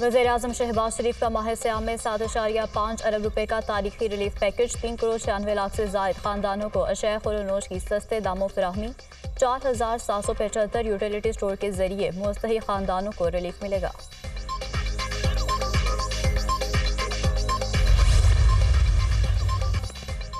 वज़ीर-ए-आज़म शहबाज शरीफ का माह सियाम में 7.5 अरब रुपए का तारीखी रिलीफ पैकेज, 3 करोड़ 96 लाख से जायद खानदानों को अशया खुर्नोश की सस्ते दामों फराहमी, 4,775 यूटिलिटी स्टोर के जरिए मुस्तहिक खानदानों को रिलीफ मिलेगा।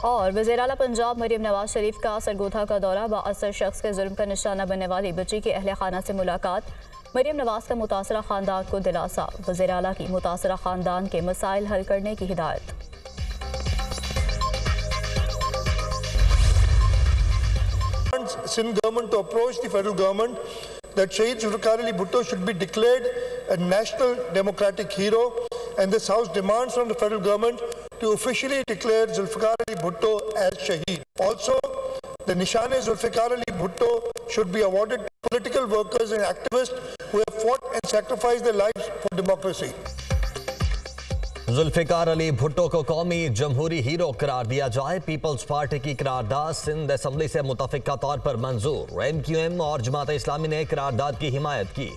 और वज़ीर आला पंजाब मरीम नवाज शरीफ का सरगोधा का दौरा, बाअसर शख्स के जुल्म का निशाना बनने वाली बच्ची के अहले खाना से मुलाकात, मरीम नवाज का मुतासरा खानदान को दिलासा, वज़ीर आला की मुतासरा खानदान के मसाइल हल करने की हिदायत। Sindh government to approach the federal government that Shahid Zulfikar Ali Bhutto should be declared a national democratic hero, and this house demands from the federal government to officially declare Zulfikar Ali Bhutto as Shaheed. Also, the Nishan-e Zulfikar Ali Bhutto should be awarded to political workers and activists who have fought and sacrificed their lives for democracy. Zulfikar Ali Bhutto को कौमी जमहूरी hero करार दिया जाए। Peoples party की करारदाद Sindh assembly से मुतफिका तौर पर मंजूर। MQM और जमात इस्लामी ने करारदाद की हिमायत की।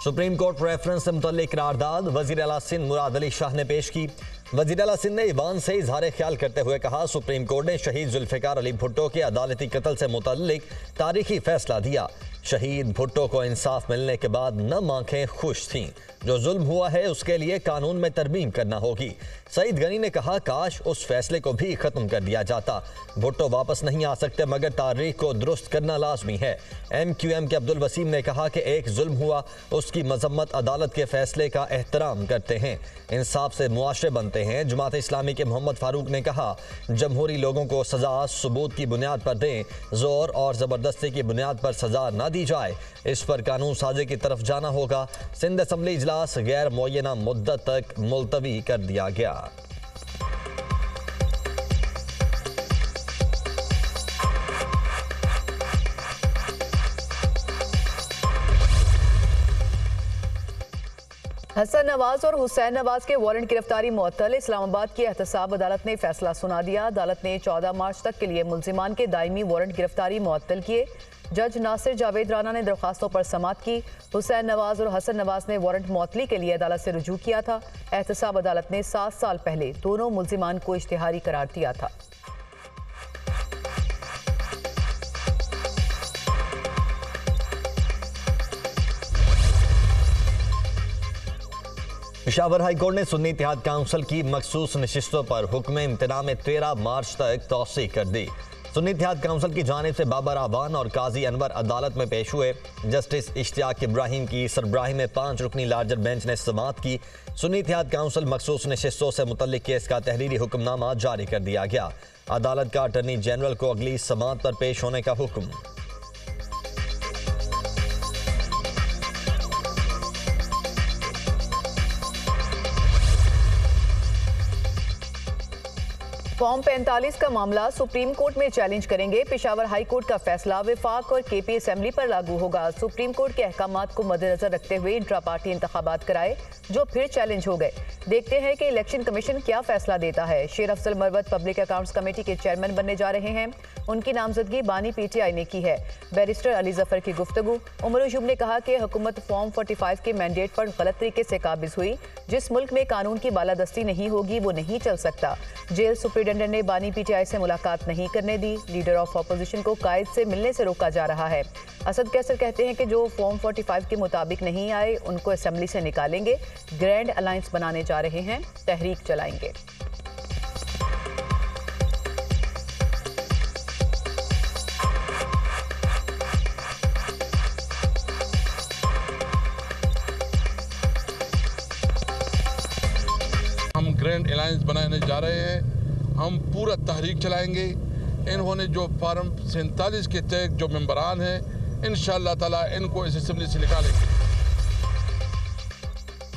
सुप्रीम कोर्ट रेफरेंस से मुतल्लिक करारदाद वज़ीर आला सिंध मुराद अली शाह ने पेश की। वज़ीर आला सिंध ने ईवान से इजहार ख्याल करते हुए कहा, सुप्रीम कोर्ट ने शहीद जुल्फिकार अली भुट्टो के अदालती कत्ल से मुतल्लिक तारीखी फैसला दिया। शहीद भुट्टो को इंसाफ मिलने के बाद नम आंखें खुश थीं। जो जुल्म हुआ है उसके लिए कानून में तरमीम करना होगी। सईद गनी ने कहा, काश उस फैसले को भी खत्म कर दिया जाता। भुट्टो वापस नहीं आ सकते मगर तारीख को दुरुस्त करना लाजमी है। MQM के अब्दुल वसीम ने कहा कि एक जुल्म हुआ, उसकी मजम्मत अदालत के फैसले का एहतराम करते हैं, इंसाफ से मुआशरे बनते हैं। जमात इस्लामी के मोहम्मद फारूक ने कहा, जमहूरी लोगों को सजा सबूत की बुनियाद पर दें, जोर और ज़बरदस्ती की बुनियाद पर सजा न दी जाए। इस पर कानून साजी की तरफ जाना होगा। सिंध असम्बली इजलास गैर मुअय्यना मुद्दत तक मुलतवी कर दिया गया। हसन नवाज और हुसैन नवाज के वारंट गिरफ्तारी मुअत्तल। इस्लामाबाद की एहतसाब अदालत ने फैसला सुना दिया। अदालत ने 14 मार्च तक के लिए मुल्जिमान के दायमी वारंट गिरफ्तारी मुअत्तल किए। जज नासिर जावेद राना ने दरख्वास्तों पर समाअत की। हुसैन नवाज और हसन नवाज ने वारंट मुअत्तली के लिए अदालत से रुजू किया था। एहतसाब अदालत ने 7 साल पहले दोनों मुल्जिमान को इश्तिहारी करार दिया था। पेशावर हाई कोर्ट ने सुन्नी इत्तेहाद काउंसिल की मखसूस नशिस्तों पर हुक्म इम्तना में 13 मार्च तक तौसी कर दी। सुन्नी इत्तेहाद काउंसिल की जानिब से बाबर आवान और काजी अनवर अदालत में पेश हुए। जस्टिस इश्तियाक इब्राहिम की सरबराही में 5 रुकनी लार्जर बेंच ने समाअत की। सुन्नी इत्तेहाद काउंसिल मखसूस नशिस्तों से मुतल्लिक केस का तहरीरी हुक्मनामा जारी कर दिया गया। अदालत का अटॉर्नी जनरल को अगली समाअत पर पेश होने का हुक्म। फॉर्म 45 का मामला सुप्रीम कोर्ट में चैलेंज करेंगे। पेशावर हाई कोर्ट का फैसला विफाक और KP असेंबली पर लागू होगा। सुप्रीम कोर्ट के अहकामात को मद्देनजर रखते हुए इंट्रा पार्टी इंतखाबात कराए जो फिर चैलेंज हो गए। देखते हैं कि इलेक्शन कमीशन क्या फैसला देता है। शेर Afzal Marwat public accounts committee के चेयरमैन बनने जा रहे हैं। उनकी नामजदगी बानी PTI ने की है। बैरिस्टर अली जफर की गुफ्तगू। उमर उजूब ने कहा कि हुकूमत फॉर्म 45 के मैंडेट पर गलत तरीके से काबिज हुई। जिस मुल्क में कानून की बालादस्ती नहीं होगी वो नहीं चल सकता। जेल सुप्रिंटेंडेंट ने बानी PTI से मुलाकात नहीं करने दी। लीडर ऑफ अपोजिशन को कायद से मिलने से रोका जा रहा है। असद कैसर कहते हैं कि जो फॉर्म 45 के मुताबिक नहीं आए उनको असेंबली से निकालेंगे। ग्रैंड अलायंस बनाने जा रहे हैं, तहरीक चलाएंगे। हम ग्रैंड अलायंस बनाने जा रहे हैं। हम पूरा तहरीक चलाएंगे। इन्होंने जो फार्म 47 के तहत जो मेंबरान हैं, इंशाअल्लाह ताला इनको इस असेंबली से निकालेंगे।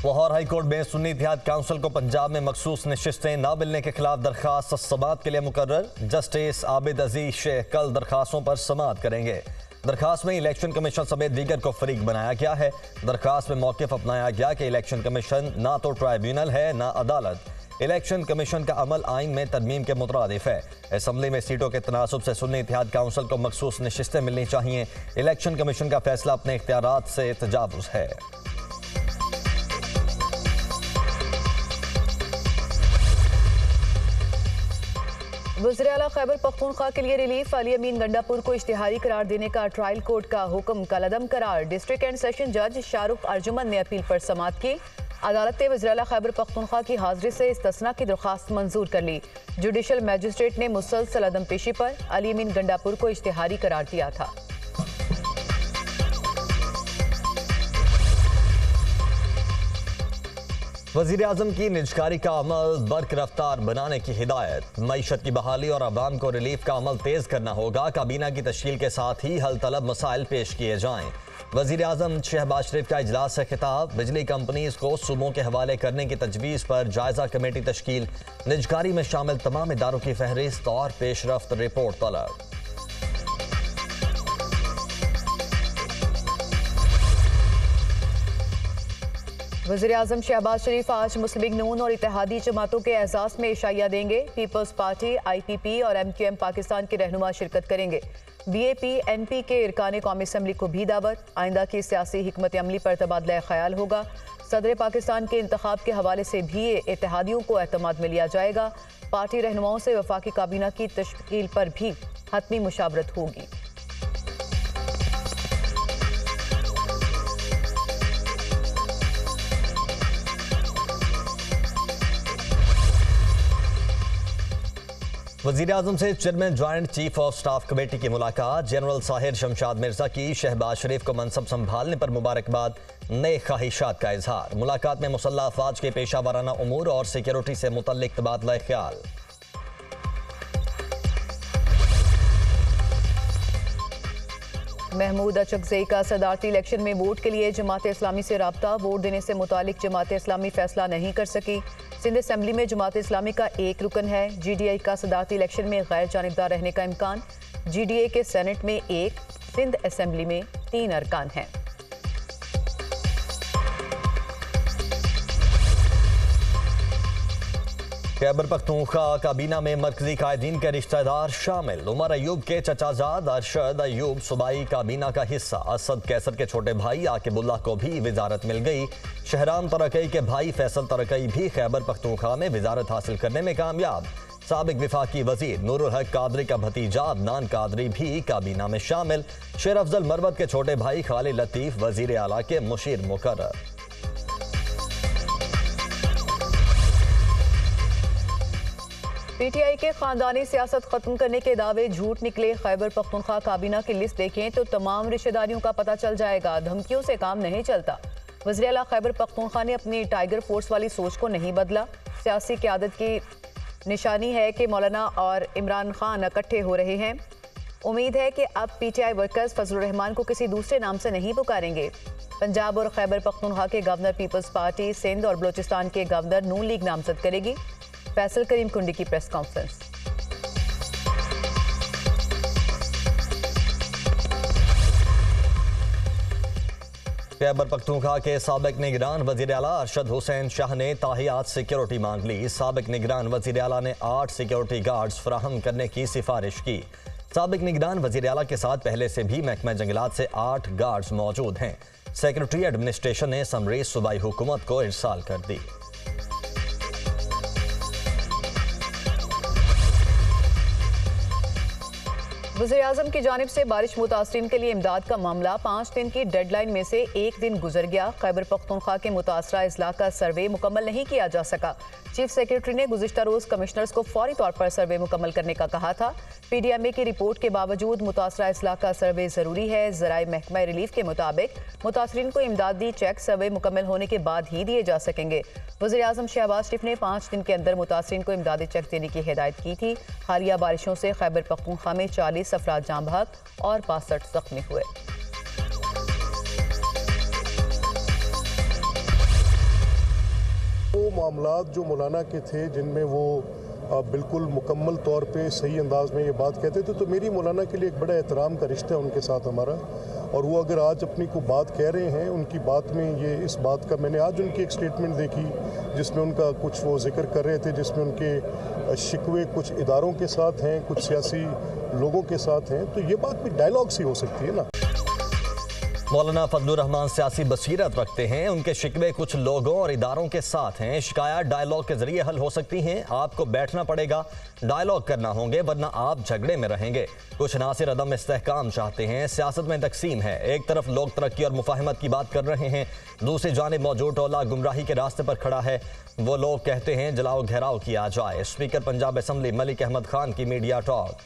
लाहौर हाई कोर्ट में सुन्नी इत्तेहाद काउंसिल को पंजाब में मखसूस नशिस्तें न मिलने के खिलाफ दरख्वास्त समाअत के लिए मुकर्रर। जस्टिस आबिद अजीज शेख कल दरख्वास्तों पर समाअत करेंगे। दरख्वास्त में इलेक्शन कमीशन समेत दीगर को फरीक बनाया गया है। दरख्वास्त में मौक़िफ़ अपनाया गया कि इलेक्शन कमीशन ना तो ट्राइब्यूनल है ना अदालत। इलेक्शन कमीशन का अमल आइन में तरमीम के मुतरादिफ है। असम्बली में सीटों के तनासुब से सुन्नी इत्तेहाद काउंसिल को मखसूस नशिस्तें मिलनी चाहिए। इलेक्शन कमीशन का फैसला अपने इख्तियारात से तजावुज़ है। वज़ीर आला खैबर पख्तूनख्वा के लिए रिलीफ। अली अमीन गंडापुर को इश्तिहारी करार देने का ट्रायल कोर्ट का हुक्म कलअदम करार। डिस्ट्रिक्ट एंड सेशन जज शाहरुख अर्जुमन ने अपील पर समाअत की। अदालत ने वज़ीर आला खैबर पख्तूनख्वा की हाजिरी से इस्तिस्ना की दरख्वास्त मंजूर कर ली। जुडिशल मैजिस्ट्रेट ने मुसलसल अदम पेशी पर अली अमीन गंडापुर को इश्तिहारी करार दिया था। वज़ीर आज़म की निजकारी का अमल बर्क रफ्तार बनाने की हिदायत। मईशत की बहाली और अवाम को रिलीफ का अमल तेज करना होगा। काबीना की तश्कील के साथ ही हल तलब मसाइल पेश किए जाएं। वज़ीर आज़म शहबाज शरीफ का इजलास से खिताब। बिजली कंपनीज को सूबों के हवाले करने की तजवीज़ पर जायजा कमेटी तश्कील। निजकारी में शामिल तमाम इदारों की फहरिस्त और पेशरफ्त रिपोर्ट तलब। वज़ीर आज़म शहबाज शरीफ आज मुस्लिम लीग नून और इत्तेहादी जमातों के एहसास में इशाइया देंगे। पीपल्स पार्टी, IPP और MQM पाकिस्तान के रहनुमा शिरकत करेंगे। BAP, NP के इरकान कौमी असम्बली को भी दावत। आइंदा की सियासी हिकमत अमली पर तबादला ख्याल होगा। सदर पाकिस्तान के इंतखाब के हवाले से भी इत्तेहादियों को एतमाद में लिया जाएगा। पार्टी रहनुमाओं से वफाकी काबीना की तश्कील पर भी हतमी मुशावरत होगी। वज़ीर आज़म से chairman joint chief of staff committee की मुलाकात। जनरल साहिर शमशाद मिर्जा की शहबाज शरीफ को मनसब संभालने पर मुबारकबाद। नए ख्वाहिशात का इजहार। मुलाकात में मुसल्लह अफवाज के पेशा वाराना उमूर और सिक्योरिटी से मुतल्लिक तबादला ख्याल। महमूद अचकज़ई का सदारती इलेक्शन में वोट के लिए जमात इस्लामी से राब्ता। वोट देने से मुतालिक जमात इस्लामी फैसला नहीं कर सकी। सिंध असम्बली में जमात इस्लामी का एक रुकन है। GDI का सदारती इलेक्शन में गैर जानिबदार रहने का इम्कान। GDA के सेनेट में 1, सिंध असम्बली में 3 अरकान हैं। खैबर पख्तूनख्वा काबीना में मरकजी कायदीन के रिश्तेदार शामिल। उमर अयूब के चचाजाद अरशद अयूब सूबाई काबीना का हिस्सा। असद कैसर के छोटे भाई आकिबुल्लाह को भी वजारत मिल गई। शहराम तरकई के भाई फैसल तरकई भी खैबर पख्तूनख्वा में वजारत हासिल करने में कामयाब। साबिक विफाकी वजीर नूरुल हक कादरी का भतीजा अदनान कादरी भी काबीना में शामिल। शेर अफजल मरवत के छोटे भाई खालिद लतीफ वजीर आला के मुशीर मुकर्रर। PTI के खानदानी सियासत खत्म करने के दावे झूठ निकले। खैबर पख्तूनख्वा काबीना की लिस्ट देखें तो तमाम रिश्तेदारियों का पता चल जाएगा। धमकियों से काम नहीं चलता। वज़ीर आला खैबर पख्तूनख्वा ने अपनी टाइगर फोर्स वाली सोच को नहीं बदला। सियासी क़यादत की निशानी है कि मौलाना और इमरान खान इकट्ठे हो रहे हैं। उम्मीद है कि अब PTI वर्कर्स फजलुर रहमान को किसी दूसरे नाम से नहीं पुकारेंगे। पंजाब और खैबर पख्तूनख्वा के गवर्नर पीपल्स पार्टी सिंध और बलोचिस्तान के गवर्नर नून लीग नामजद करेगी। फैसल करीम कुंडी की प्रेस कॉन्फ्रेंस। खैबर पख्तूनख्वा के साबिक निगरान वज़ीर आला अरशद हुसैन शाह ने ताहियात सिक्योरिटी मांग ली। साबिक निगरान वज़ीर आला ने 8 सिक्योरिटी गार्ड्स फराहम करने की सिफारिश की। साबिक निगरान वज़ीर आला के साथ पहले से भी महकमा जंगलात से 8 गार्ड्स मौजूद हैं। सेक्रेटरी एडमिनिस्ट्रेशन ने समरी सूबाई हुकूमत को इरसाल कर दी। वज़ीर आज़म की जानिब से बारिश मुतासरीन के लिए इमदाद का मामला 5 दिन की डेडलाइन में से 1 दिन गुजर गया। खैबर पख्तूनख्वा के मुतासरा अजला का सर्वे मुकम्मल नहीं किया जा सका। चीफ सेक्रेटरी ने गुज़िश्ता रोज़ कमिश्नर्स को फौरी तौर पर सर्वे मुकम्मल करने का कहा था। PDMA की रिपोर्ट के बावजूद मुतासरा अजला का सर्वे ज़रूरी है। ज़राए महकमा रिलीफ के मुताबिक मुतासरीन को इमदादी चेक सर्वे मुकम्मल होने के बाद ही दिए जा सकेंगे। वज़ीर आज़म शहबाज शरीफ ने 5 दिन के अंदर मुतासरीन को इमदादी चेक देने की हिदायत की थी। हालिया बारिशों से खैबर पख्तूनख्वा में 40 अफराद जाँ बहक और 65 जख्मी हुए। वो मामलात जो मौलाना के थे जिनमें वो बिल्कुल मुकम्मल तौर पे सही अंदाज में ये बात कहते थे, तो मेरी मौलाना के लिए एक बड़ा एहतराम का रिश्ता है उनके साथ हमारा। और वो अगर आज अपनी को बात कह रहे हैं, उनकी बात में ये इस बात का, मैंने आज उनकी एक स्टेटमेंट देखी जिसमें उनका कुछ वो जिक्र कर रहे थे, जिसमें उनके शिकवे कुछ इदारों के साथ हैं, कुछ सियासी लोगों के साथ हैं, तो ये बात भी डायलॉग सी हो सकती है ना। मौलाना फजलुर रहमान सियासी बसीरत रखते हैं, उनके शिकवे कुछ लोगों और इदारों के साथ हैं। शिकायत डायलॉग के जरिए हल हो सकती हैं। आपको बैठना पड़ेगा, डायलॉग करना होंगे, वरना आप झगड़े में रहेंगे। कुछ नासिर अदम इस्तेहकाम चाहते हैं। सियासत में तकसीम है, एक तरफ लोग तरक्की और मुफाहमत की बात कर रहे हैं, दूसरी जानिब मौजूद टोला गुमराही के रास्ते पर खड़ा है। वो लोग कहते हैं जलाओ घेराव किया जाए। स्पीकर पंजाब असम्बली मलिक अहमद खान की मीडिया टॉक।